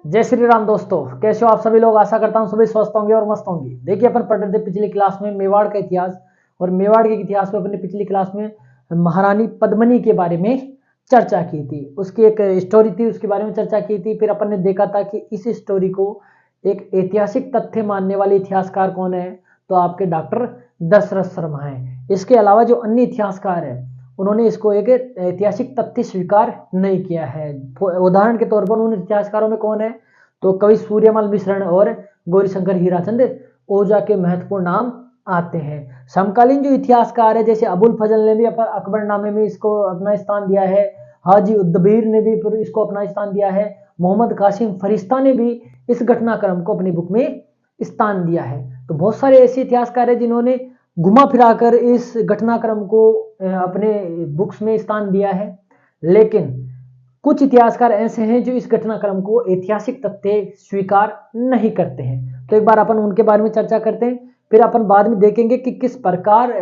जय श्री राम दोस्तों, कैसे हो आप सभी लोग। आशा करता हूँ सभी स्वस्थ होंगे और मस्त होंगे। देखिए, अपन पढ़ रहे थे पिछली क्लास में मेवाड़ का इतिहास, और मेवाड़ के इतिहास में अपने पिछली क्लास में महारानी पद्मिनी के बारे में चर्चा की थी। उसकी एक स्टोरी थी, उसके बारे में चर्चा की थी। फिर अपन ने देखा था कि इस स्टोरी को एक ऐतिहासिक तथ्य मानने वाले इतिहासकार कौन है, तो आपके डॉक्टर दशरथ शर्मा हैं। इसके अलावा जो अन्य इतिहासकार हैं उन्होंने इसको एक ऐतिहासिक तथ्य स्वीकार नहीं किया है। उदाहरण के तौर पर उन इतिहासकारों में कौन है, तो कवि सूर्यमल मिश्रण और गौरीशंकर हीराचंद ओझा के महत्वपूर्ण नाम आते हैं। समकालीन जो इतिहासकार है जैसे अबुल फजल ने भी अकबरनामे में इसको अपना स्थान दिया है, हाजी उद्दबीर ने भी इसको अपना स्थान दिया है, मोहम्मद कासिम फरिश्ता ने भी इस घटनाक्रम को अपनी बुक में स्थान दिया है। तो बहुत सारे ऐसे इतिहासकार हैं जिन्होंने घुमा फिराकर इस घटनाक्रम को अपने बुक्स में स्थान दिया है, लेकिन कुछ इतिहासकार ऐसे हैं जो इस घटनाक्रम को ऐतिहासिक तथ्य स्वीकार नहीं करते हैं। तो एक बार अपन उनके बारे में चर्चा करते हैं, फिर अपन बाद में देखेंगे कि किस प्रकार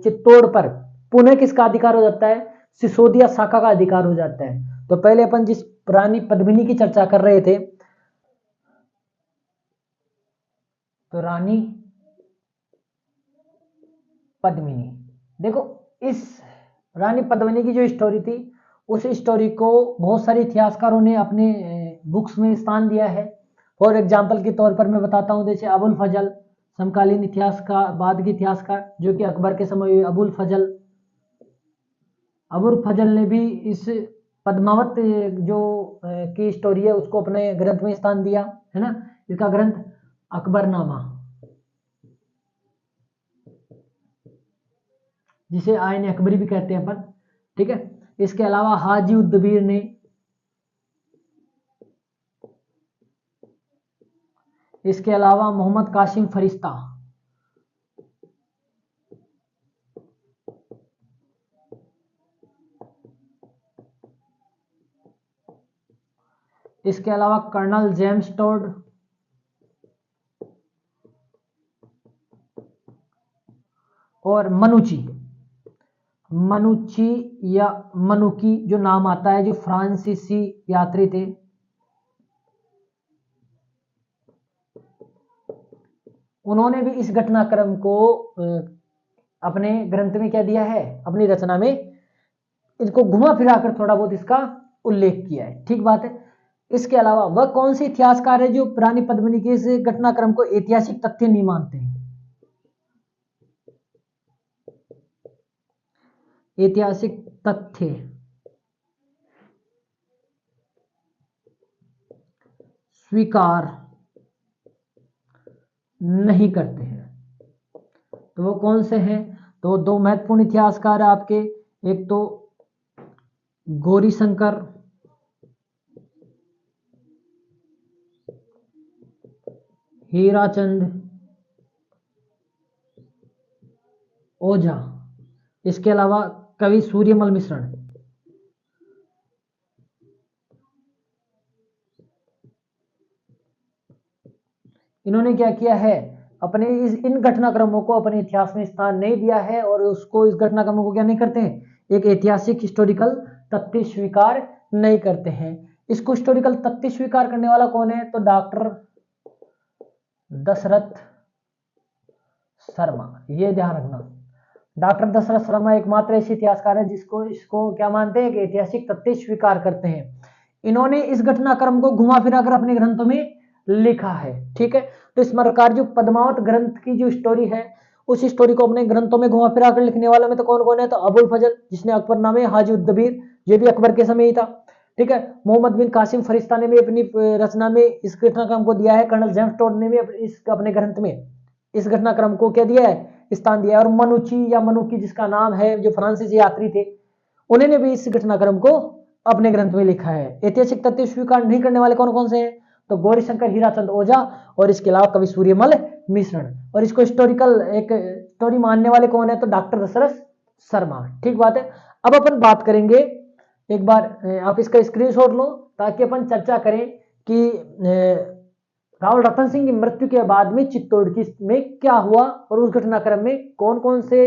चित्तौड़ पर पुनः किसका अधिकार हो जाता है, सिसोदिया शाखा का अधिकार हो जाता है। तो पहले अपन जिस रानी पद्मिनी की चर्चा कर रहे थे, तो रानी पद्मिनी, देखो इस रानी पद्मिनी की जो स्टोरी थी उस स्टोरी को बहुत सारे इतिहासकारों ने अपने बुक्स में स्थान दिया है। फॉर एग्जाम्पल के तौर पर मैं बताता हूँ, जैसे अबुल फजल समकालीन इतिहास का बाद के इतिहासकार जो कि अकबर के समय हुए, अबुल फजल ने भी इस पद्मावत जो की स्टोरी है उसको अपने ग्रंथ में स्थान दिया है ना। इसका ग्रंथ अकबरनामा, जिसे आयन अकबरी भी कहते हैं अपन, ठीक है। इसके अलावा हाजी उद्दबीर ने, इसके अलावा मोहम्मद कासिम फरिश्ता, इसके अलावा कर्नल जेम्स टोड, और मनुची या मनुकी जो नाम आता है, जो फ्रांसीसी यात्री थे। उन्होंने भी इस घटनाक्रम को अपने ग्रंथ में क्या दिया है, अपनी रचना में इसको घुमा फिराकर थोड़ा बहुत इसका उल्लेख किया है, ठीक बात है। इसके अलावा वह कौन से इतिहासकार है जो रानी पद्मिनी के इस घटनाक्रम को ऐतिहासिक तथ्य नहीं मानते हैं। ऐतिहासिक तथ्य स्वीकार नहीं करते हैं, तो वो कौन से हैं, तो दो महत्वपूर्ण इतिहासकार है आपके, एक तो गौरीशंकर हीराचंद ओझा, इसके अलावा कवि सूर्यमल मिश्रण। इन्होंने क्या किया है, अपने इन घटनाक्रमों को अपने इतिहास में स्थान नहीं दिया है, और उसको इस घटनाक्रमों को क्या नहीं करते हैं, एक ऐतिहासिक हिस्टोरिकल तथ्य स्वीकार नहीं करते हैं। इसको हिस्टोरिकल तथ्य स्वीकार करने वाला कौन है, तो डॉक्टर दशरथ शर्मा। ये ध्यान रखना, डॉक्टर दशरथ शर्मा एकमात्र ऐसे इतिहासकार है जिसको इसको क्या मानते हैं कि ऐतिहासिक तथ्य स्वीकार करते हैं। इन्होंने इस घटनाक्रम को घुमा फिराकर अपने ग्रंथों में लिखा है, ठीक है। तो इस प्रकार जो पद्मावत ग्रंथ की जो स्टोरी है उस स्टोरी को अपने ग्रंथों में घुमा फिराकर लिखने वाला में तो कौन कौन है, तो अबुल फजल जिसने अकबरनामे, हाजी उद्दबीर ये भी अकबर के समय ही था, ठीक है। मोहम्मद बिन कासिम फरिश्ता ने भी अपनी रचना में इस घटनाक्रम को दिया है। कर्नल जेम्स टोड ने भी इस अपने ग्रंथ में इस घटनाक्रम को क्या दिया है, स्थान दिया है। और मनुची या मनुकी जिसका नाम है, जो फ्रांसीसी यात्री थे, उन्होंने भी इस घटनाक्रम को अपने ग्रंथ में लिखा है। ऐतिहासिक तथ्य स्वीकार नहीं करने वाले कौन कौन से हैं, तो गौरीशंकर हीराचंद ओझा और इसके अलावा कवि सूर्यमल मिश्रण। और इसको हिस्टोरिकल एक स्टोरी मानने वाले कौन है, तो डॉक्टर दशरथ शर्मा, ठीक बात है। अब अपन बात करेंगे, एक बार आप इसका स्क्रीनशॉट लो ताकि अपन चर्चा करें कि रावल रतन सिंह की मृत्यु के बाद में चित्तौड़ की में क्या हुआ, और उस घटनाक्रम में कौन कौन से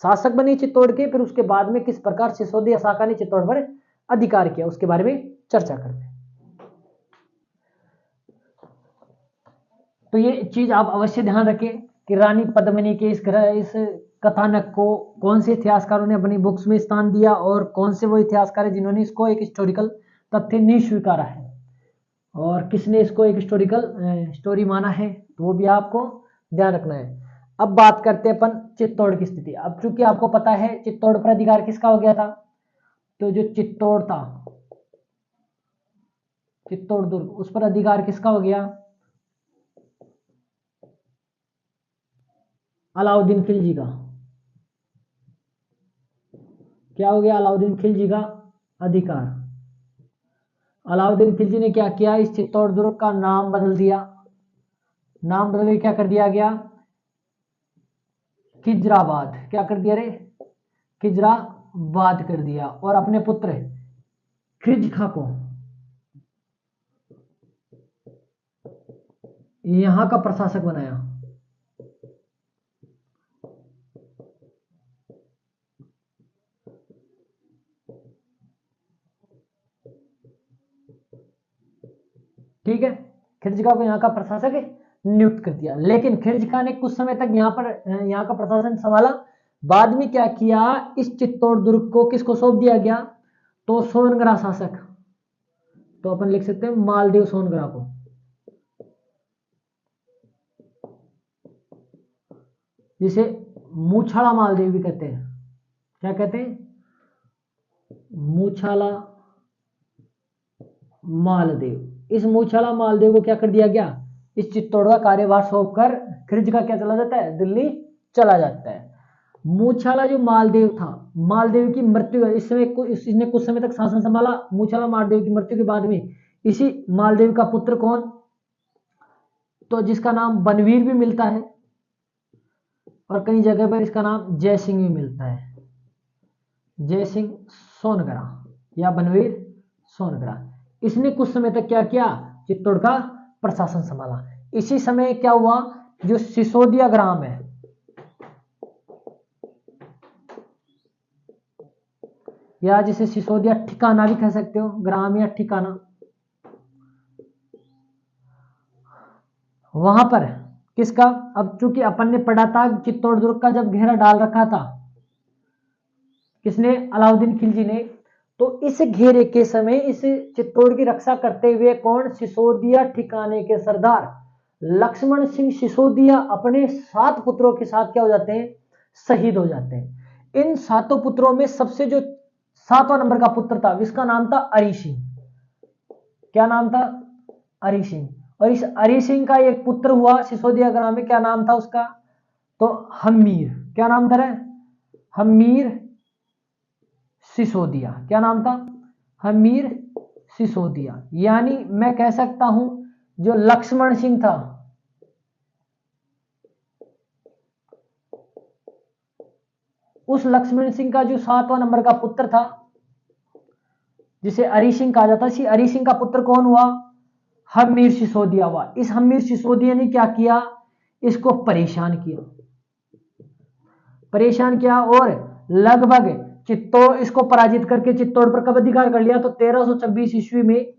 शासक बने चित्तौड़ के, फिर उसके बाद में किस प्रकार सिसोदिया शाखा ने चित्तौड़ पर अधिकार किया, उसके बारे में चर्चा करते हैं। तो ये चीज आप अवश्य ध्यान रखें कि रानी पद्मिनी के इस कथानक को कौन से इतिहासकारों ने अपनी बुक्स में स्थान दिया और कौन से वो इतिहासकार है जिन्होंने इसको एक हिस्टोरिकल तथ्य नहीं स्वीकारा है और किसने इसको एक हिस्टोरिकल स्टोरी माना है, तो वो भी आपको ध्यान रखना है। अब बात करते हैं अपन चित्तौड़ की स्थिति। अब चूंकि आपको पता है चित्तौड़ पर अधिकार किसका हो गया था, तो जो चित्तौड़ था, चित्तौड़ दुर्ग, उस पर अधिकार किसका हो गया, अलाउद्दीन खिलजी का। क्या हो गया, अलाउद्दीन खिलजी का अधिकार। अलाउद्दीन खिलजी ने क्या किया, इस चित्तौड़ दुर्ग का नाम बदल दिया, नाम बदल के क्या कर दिया गया, खिजराबाद। क्या कर दिया रे, खिजराबाद कर दिया, और अपने पुत्र खिज खां को यहां का प्रशासक बनाया। ठीक है, खिलजी खां को यहाँ का प्रशासक नियुक्त कर दिया। लेकिन खिलजी खां ने कुछ समय तक यहाँ का प्रशासन संभाला। बाद में क्या किया, इस चित्तौड़ दुर्ग को किसको सौंप दिया गया, तो सोनगरा शासक, तो अपन लिख सकते हैं मालदेव सोनगरा को। जिसे मूछाला मालदेव भी कहते हैं। क्या कहते हैं, मूछाला मालदेव। इस मूछाला मालदेव को क्या कर दिया गया, इस चित्तौड़ का कार्यभार सौंपकर खिलजी का क्या चला जाता है, दिल्ली चला जाता है। मूछाला जो मालदेव था, मालदेव की मृत्यु, इस समय इसने कुछ समय तक शासन संभाला। मूछाला मालदेव की मृत्यु के बाद में इसी मालदेव का पुत्र कौन, तो जिसका नाम बनवीर भी मिलता है और कई जगह पर इसका नाम जय सिंह भी मिलता है, जय सिंह सोनगरा या बनवीर सोनगरा। इसने कुछ समय तक क्या किया, चित्तौड़ का प्रशासन संभाला। इसी समय क्या हुआ, जो सिसोदिया ग्राम है, या जिसे सिसोदिया ठिकाना भी कह सकते हो, ग्राम या ठिकाना, वहां पर किसका, अब चूंकि अपन ने पढ़ा था चित्तौड़ दुर्ग का जब घेरा डाल रखा था किसने, अलाउद्दीन खिलजी ने, तो इस घेरे के समय इस चित्तौड़ की रक्षा करते हुए कौन, सिसोदिया ठिकाने के सरदार लक्ष्मण सिंह सिसोदिया अपने 7 पुत्रों के साथ क्या हो जाते हैं, शहीद हो जाते हैं। इन 7 पुत्रों में सबसे जो 7वां नंबर का पुत्र था, जिसका नाम था अरी सिंह। क्या नाम था, अरी सिंह। और इस अरी सिंह का एक पुत्र हुआ सिसोदिया ग्राम में, क्या नाम था उसका, तो हमीर। क्या नाम था रे, हमीर सिसोदिया। क्या नाम था, हमीर सिसोदिया। यानी मैं कह सकता हूं जो लक्ष्मण सिंह था, उस लक्ष्मण सिंह का जो 7वां नंबर का पुत्र था, जिसे अरी सिंह कहा जाता है, अरी सिंह का पुत्र कौन हुआ, हमीर सिसोदिया हुआ। इस हमीर सिसोदिया ने क्या किया, इसको परेशान किया, परेशान किया और लगभग चित्तौड़, इसको पराजित करके चित्तौड़ पर कब अधिकार कर लिया, तो 1326 ईस्वी में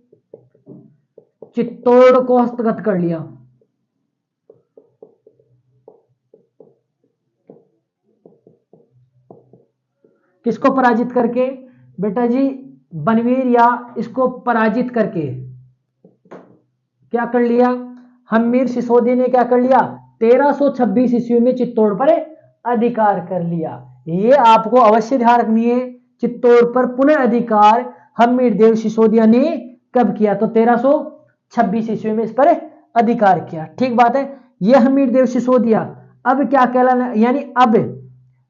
चित्तौड़ को हस्तगत कर लिया। किसको पराजित करके, बेटा जी बनवीर, या इसको पराजित करके क्या कर लिया, हमीर सिसोदिया ने क्या कर लिया, 1326 ईस्वी में चित्तौड़ पर अधिकार कर लिया। ये आपको अवश्य ध्यान रखनी है, चित्तौड़ पर पुनः अधिकार हमीर देव सिसोदिया ने कब किया, तो 1326 ईस्वी में इस पर अधिकार किया। ठीक बात है, यह हमीर देव सिसोदिया अब क्या कहलाना, यानी अब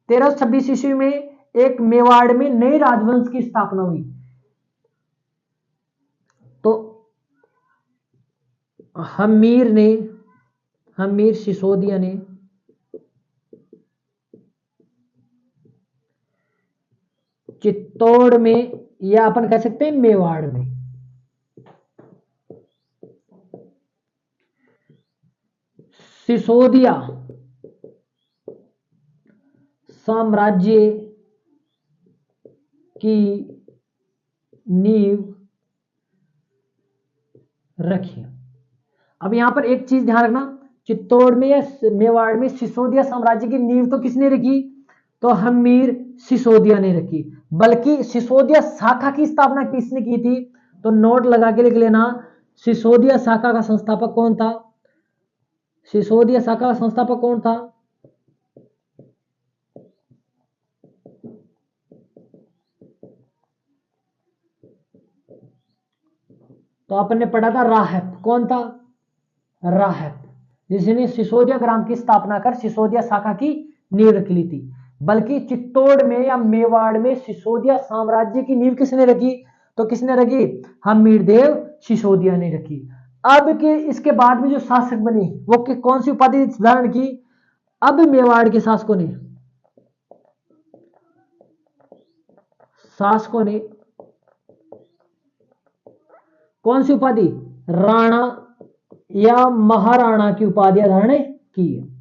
1326 ईस्वी में एक मेवाड़ में नए राजवंश की स्थापना हुई। तो हमीर सिसोदिया ने चित्तौड़ में, या अपन कह सकते हैं मेवाड़ में, सिसोदिया साम्राज्य की नींव रखी। अब यहां पर एक चीज ध्यान रखना, चित्तौड़ में या मेवाड़ में सिसोदिया साम्राज्य की नींव तो किसने रखी? तो हमीर सिसोदिया ने रखी। बल्कि सिसोदिया शाखा की स्थापना किसने की थी? तो नोट लगा के लिख लेना, सिसोदिया शाखा का संस्थापक कौन था? सिसोदिया शाखा का संस्थापक कौन था? तो अपन ने पढ़ा था राहत। कौन था? राहत, जिसने सिसोदिया ग्राम की स्थापना कर सिसोदिया शाखा की नींव रख ली थी। बल्कि चित्तौड़ में या मेवाड़ में सिसोदिया साम्राज्य की नींव किसने रखी? तो किसने रखी? हमीरदेव सिसोदिया ने रखी। अब के इसके बाद में जो शासक बने वो कौन सी उपाधि धारण की? अब मेवाड़ के शासकों ने कौन सी उपाधि? राणा या महाराणा की उपाधियां धारण की है।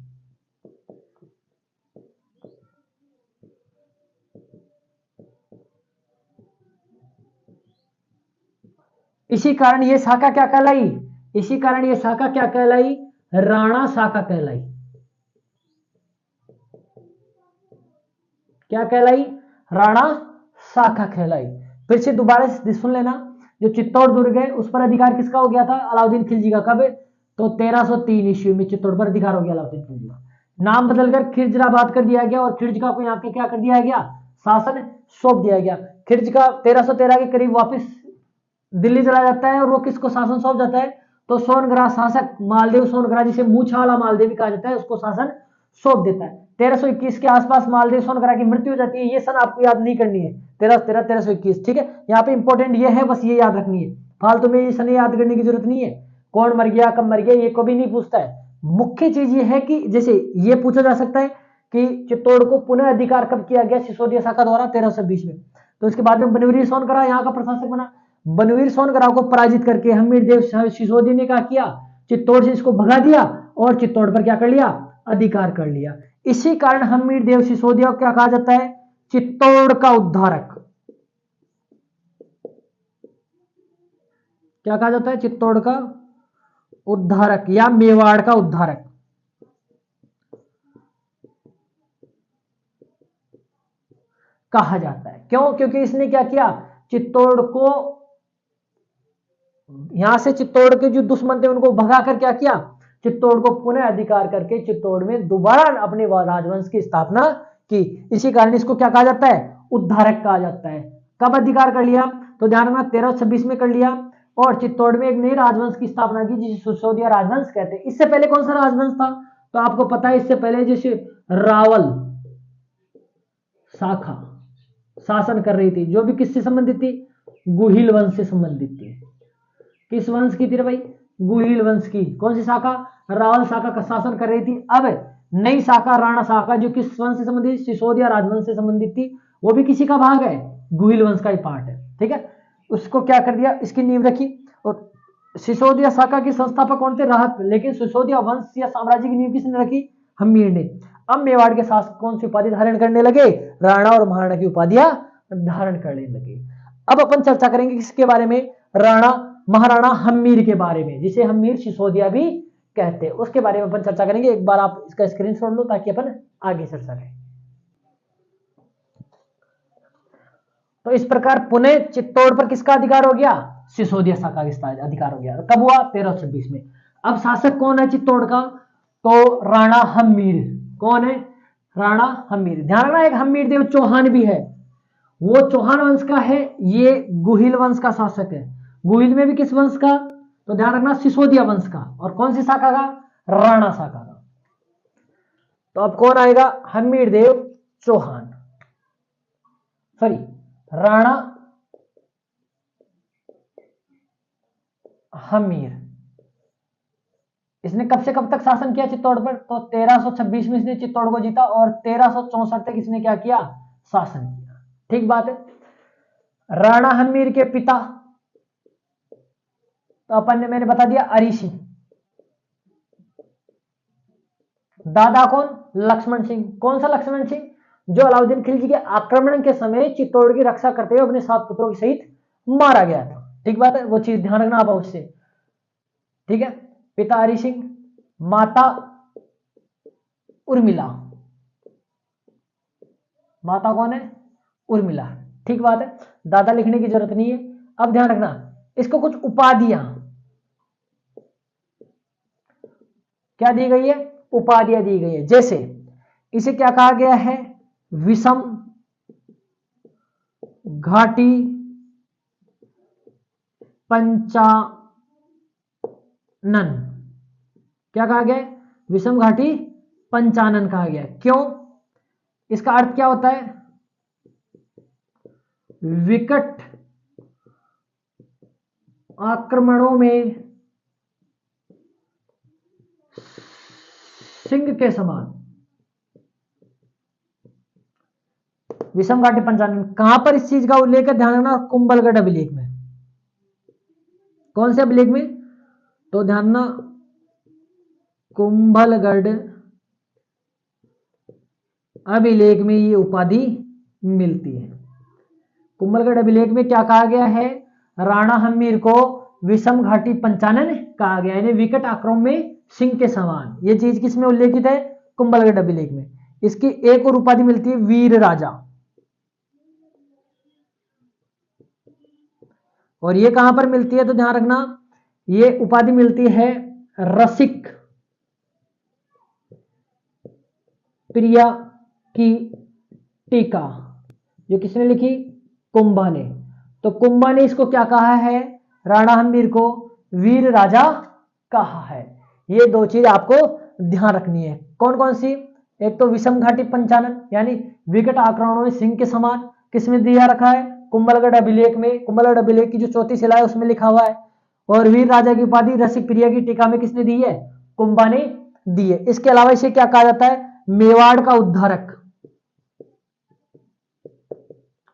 इसी कारण ये शाखा क्या कहलाई? इसी कारण ये शाखा क्या कहलाई? राणा शाखा कहलाई। क्या कहलाई? राणा शाखा कहलाई। फिर से दोबारा से सुन लेना, जो चित्तौड़ दुर्ग है उस पर अधिकार किसका हो गया था? अलाउद्दीन खिलजी का। कब? तो 1303 ईस्वी में चित्तौड़ पर अधिकार हो गया अलाउद्दीन खिलजी का। नाम बदलकर खिरजराबाद कर दिया गया और खिरज को यहाँ पे क्या कर दिया गया? शासन सौंप दिया गया। खिरज का 1313 के करीब वापस दिल्ली चला जाता है और वो किसको शासन सौंप जाता है? तो सोनग्रा शासक मालदेव सोनग्रा, जिसे मूछावाला मालदेव भी कहा जाता है, उसको शासन सौंप देता है। 1321 के आसपास मालदेव सोनग्रा की मृत्यु हो जाती है। ये सन आपको याद नहीं करनी है, 1321। ठीक है, यहाँ पे इंपॉर्टेंट ये है, बस ये याद रखनी है। फालतू में ये सन याद करने की जरूरत नहीं है। कौन मर गया, कब मर गया, ये कभी नहीं पूछता है। मुख्य चीज ये है कि जैसे ये पूछा जा सकता है कि चित्तौड़ को पुनः अधिकार कब किया गया सिसोदिया शाखा द्वारा? 1320 में। तो इसके बाद में बनवीर सोनग्रा यहाँ का प्रशासक बना। बनवीर सोनग्रा को पराजित करके हमीरदेव सिसोदिया ने क्या किया? चित्तौड़ से इसको भगा दिया और चित्तौड़ पर क्या कर लिया? अधिकार कर लिया। इसी कारण हमीरदेव सिसोदिया को क्या कहा जाता है? चित्तौड़ का उद्धारक। क्या कहा जाता है? चित्तौड़ का उद्धारक या मेवाड़ का उद्धारक कहा जाता है। क्यों? क्योंकि इसने क्या किया? चित्तौड़ को, यहां से चित्तौड़ के जो दुश्मन थे उनको भगाकर क्या किया? चित्तौड़ को पुनः अधिकार करके चित्तौड़ में दोबारा अपने राजवंश की स्थापना की। इसी कारण इसको क्या कहा जाता है? उद्धारक कहा जाता है। कब अधिकार कर लिया? तो ध्यान रखना, 1326 में कर लिया और चित्तौड़ में एक नए राजवंश की स्थापना की जिसे सिसोदिया राजवंश कहते हैं। इससे पहले कौन सा राजवंश था? तो आपको पता है, इससे पहले जैसे रावल शाखा शासन कर रही थी, जो भी किससे संबंधित थी? गुहिल वंश से संबंधित थी। किस वंश की थी भाई? गुहिल वंश की। कौन सी शाखा? रावल शाखा का शासन कर रही थी। अब नई शाखा राणा शाखा जो किस वंश से संबंधित? सिसोदिया राजवंश से संबंधित थी। वो भी किसी का भाग है? गुहिल वंश का ही पार्ट है। ठीक है, उसको क्या कर दिया? इसकी नींव रखी। और सिसोदिया शाखा के संस्थापक कौन थे? राहत। लेकिन सिसोदिया वंश या साम्राज्य की नींव किसने रखी? हमीर ने। अब मेवाड़ के शासक कौन सी उपाधि धारण करने लगे? राणा और महाराणा की उपाधियां धारण करने लगे। अब अपन चर्चा करेंगे किसके बारे में? राणा महाराणा हमीर के बारे में, जिसे हमीर सिसोदिया भी कहते हैं, उसके बारे में अपन चर्चा करेंगे। एक बार आप इसका स्क्रीनशॉट लो ताकि अपन आगे चर्चा करें। तो इस प्रकार पुणे चित्तौड़ पर किसका अधिकार हो गया? सिसोदिया शाखा का अधिकार हो गया। कब हुआ? 1326 में। अब शासक कौन है चित्तौड़ का? तो राणा हमीर। कौन है? राणा हमीर। ध्यान रखना, एक हमीर देव चौहान भी है, वो चौहान वंश का है। ये गुहिल वंश का शासक है। गुहिल में भी किस वंश का? तो ध्यान रखना, सिसोदिया वंश का। और कौन सी शाखा का? राणा शाखा का। तो अब कौन आएगा? हमीर देव चौहान, सॉरी राणा हमीर। इसने कब से कब तक शासन किया चित्तौड़ पर? तो 1326 में इसने चित्तौड़ को जीता और 1364 तक इसने क्या किया? शासन किया। ठीक बात है। राणा हमीर के पिता तो अपन ने, मैंने बता दिया, अरी सिंह। दादा कौन? लक्ष्मण सिंह। कौन सा लक्ष्मण सिंह? जो अलाउद्दीन खिलजी के आक्रमण के समय चित्तौड़ की रक्षा करते हुए अपने 7 पुत्रों के सहित मारा गया था। ठीक बात है, वो चीज ध्यान रखना आप अवश्य। ठीक है, पिता हरि सिंह, माता उर्मिला। माता कौन है? उर्मिला। ठीक बात है, दादा लिखने की जरूरत नहीं है। अब ध्यान रखना, इसको कुछ उपाधियां क्या दी गई है? उपाधियां दी गई है। जैसे इसे क्या कहा गया है? विषम घाटी पंचानन। क्या कहा गया? विषम घाटी पंचानन कहा गया। क्यों? इसका अर्थ क्या होता है? विकट आक्रमणों में सिंह के समान। विषम घाटी पंचानन कहां पर इस चीज का उल्लेख है? ध्यान रखना, कुंभलगढ़ अभिलेख में। कौन से अभिलेख में? तो ध्यान रखना, कुंभलगढ़ अभिलेख में ये उपाधि मिलती है। कुंभलगढ़ अभिलेख में क्या कहा गया है? राणा हम्मीर को विषम घाटी पंचानन कहा गया, यानी विकट आक्रमण में सिंह के समान। ये चीज किसमें उल्लेखित है? कुंभलगढ़ अभिलेख में। इसकी एक और उपाधि मिलती है, वीर राजा। और ये कहां पर मिलती है? तो ध्यान रखना, ये उपाधि मिलती है रसिक प्रिया की टीका, जो किसने लिखी? कुंभा ने। तो कुंभा ने इसको क्या कहा है? राणा हम्मीर को वीर राजा कहा है। ये दो चीज आपको ध्यान रखनी है। कौन कौन सी? एक तो विषम घाटी पंचानन, यानी विकट आक्रमणों में सिंह के समान, किसमें दिया रखा है? कुंभलगढ़ अभिलेख में। कुंभलगढ़ अभिलेख की जो चौथी शिला है उसमें लिखा हुआ है। और वीर राजा की उपाधि रसिक प्रिया की टीका में किसने दी है? कुंभा ने दी है। इसके अलावा इसे क्या कहा जाता है? मेवाड़ का उद्धारक।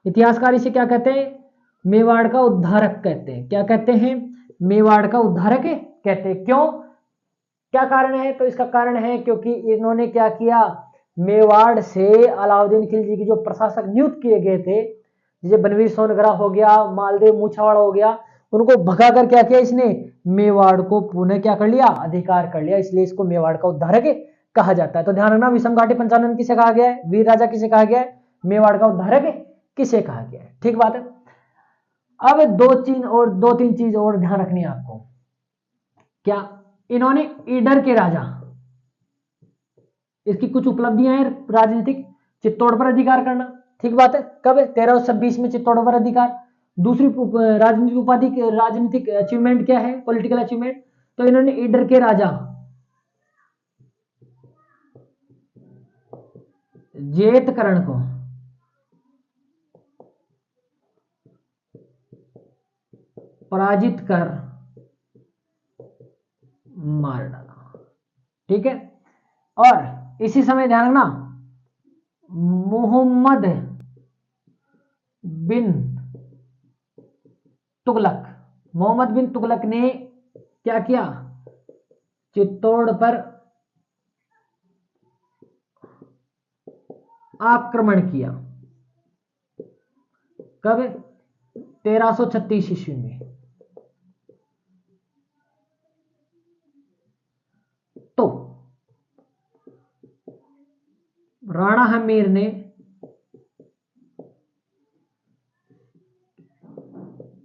इतिहासकार इसे क्या कहते हैं? मेवाड़ का उद्धारक कहते हैं। क्या कहते हैं? मेवाड़ का उद्धारक कहते हैं। क्यों? क्या कारण है? तो इसका कारण है क्योंकि इन्होंने क्या किया? मेवाड़ से अलाउद्दीन खिलजी की जो प्रशासक नियुक्त किए गए थे, जैसे बनवीर सोनगरा हो गया, मालदेव मूछावाड़ हो गया, उनको भगाकर क्या किया इसने? मेवाड़ को पुनः क्या कर लिया? अधिकार कर लिया। इसलिए इसको मेवाड़ का उद्धारक कहा जाता है। तो ध्यान रखना, विषम घाटी पंचानन किसे कहा गया है? वीर राजा किसे कहा गया है? मेवाड़ का उद्धारक किसे कहा गया है? ठीक बात है। अब दो तीन चीज और ध्यान रखनी है आपको। क्या? इन्होंने ईडर के राजा, इसकी कुछ उपलब्धियां हैं राजनीतिक, चित्तौड़ पर अधिकार करना। ठीक बात है। कब? 1326 में चित्तौड़ पर अधिकार। दूसरी राजनीतिक उपाधि, राजनीतिक अचीवमेंट क्या है? Political achievement. तो इन्होंने ईडर के राजा जेतकरण को पराजित कर मार डाला। ठीक है। और इसी समय ध्यान रखना, मोहम्मद बिन तुगलक, मोहम्मद बिन तुगलक ने क्या किया? चित्तौड़ पर आक्रमण किया। कब? 1336 ईस्वी में। तो राणा हमीर ने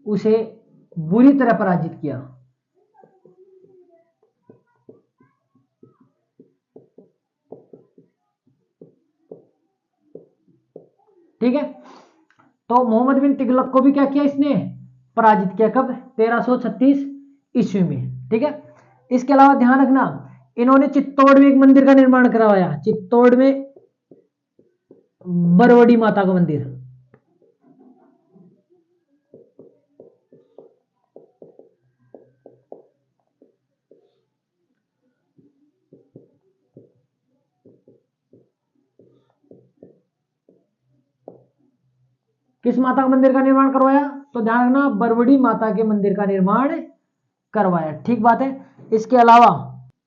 उसे बुरी तरह पराजित किया। ठीक है। तो मोहम्मद बिन तुगलक को भी क्या किया इसने? पराजित किया। कब? 1336 ईस्वी में। ठीक है। इसके अलावा ध्यान रखना, इन्होंने चित्तौड़ में एक मंदिर का निर्माण करवाया। चित्तौड़ में बरवड़ी माता का मंदिर। किस माता का मंदिर का निर्माण करवाया? तो ध्यान रखना, बरवड़ी माता के मंदिर का निर्माण करवाया। ठीक बात है। इसके अलावा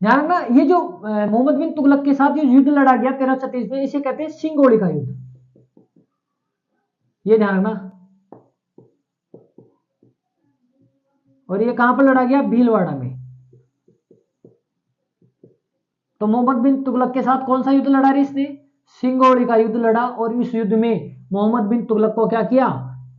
ध्यान रखना, ये जो मोहम्मद बिन तुगलक के साथ जो युद्ध लड़ा गया 1336 में, इसे कहते हैं सिंगोड़ी का युद्ध। ये ध्यान रखना। और ये कहां पर लड़ा गया? भीलवाड़ा में। तो मोहम्मद बिन तुगलक के साथ कौन सा युद्ध लड़ा रही इसने? सिंगोड़ी का युद्ध लड़ा, और इस युद्ध में मोहम्मद बिन तुगलक को क्या किया?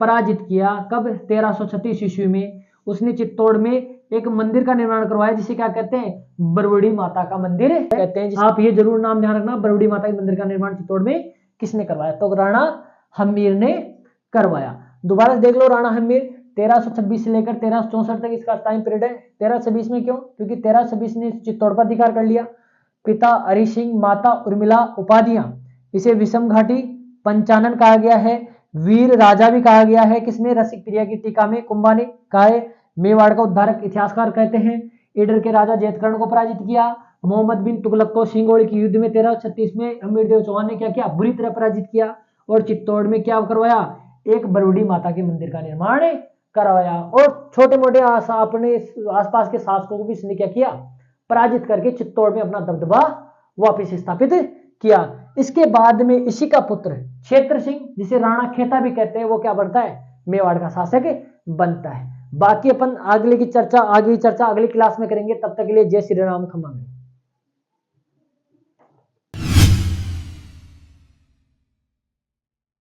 पराजित किया। कब? 1336 ईस्वी में। उसने चित्तौड़ में एक मंदिर का निर्माण करवाया जिसे क्या कहते हैं? बरवड़ी माता का मंदिर कहते हैं। आप ये जरूर नाम ध्यान रखना, बरवड़ी माता के मंदिर का निर्माण चित्तौड़ में किसने करवाया? तो राणा हम्मीर ने करवाया। दोबारा देख लो, राणा हम्मीर 1326 से लेकर 1364 तक इसका टाइम पीरियड है। 1326 में क्यों? क्योंकि 1326 ने चित्तौड़ पर अधिकार कर लिया। पिता हरि सिंह, माता उर्मिला उपाधियां। इसे विषम घाटी पंचानन कहा गया है। वीर राजा भी कहा गया है। किसमें? रसिक प्रिया की टीका में कुंभा ने कहा है। मेवाड़ का उद्धारक इतिहासकार कहते हैं। ईडर के राजा जैतकर्ण को पराजित किया। मोहम्मद बिन तुगलक को सिंगोड़ी की युद्ध में 1336 में हमीर देव चौहान ने क्या किया? बुरी तरह पराजित किया। और चित्तौड़ में क्या करवाया? एक बरवड़ी माता के मंदिर का निर्माण करवाया। और छोटे मोटे अपने आसपास के शासकों को भी इसने क्या किया? पराजित करके चित्तौड़ में अपना दबदबा वापिस स्थापित किया। इसके बाद में इसी का पुत्र क्षेत्र सिंह, जिसे राणा खेता भी कहते हैं, वो क्या बनता है? मेवाड़ का शासक बनता है। बाकी अपन आगे की चर्चा अगली क्लास में करेंगे। तब तक के लिए जय श्री राम, खमा।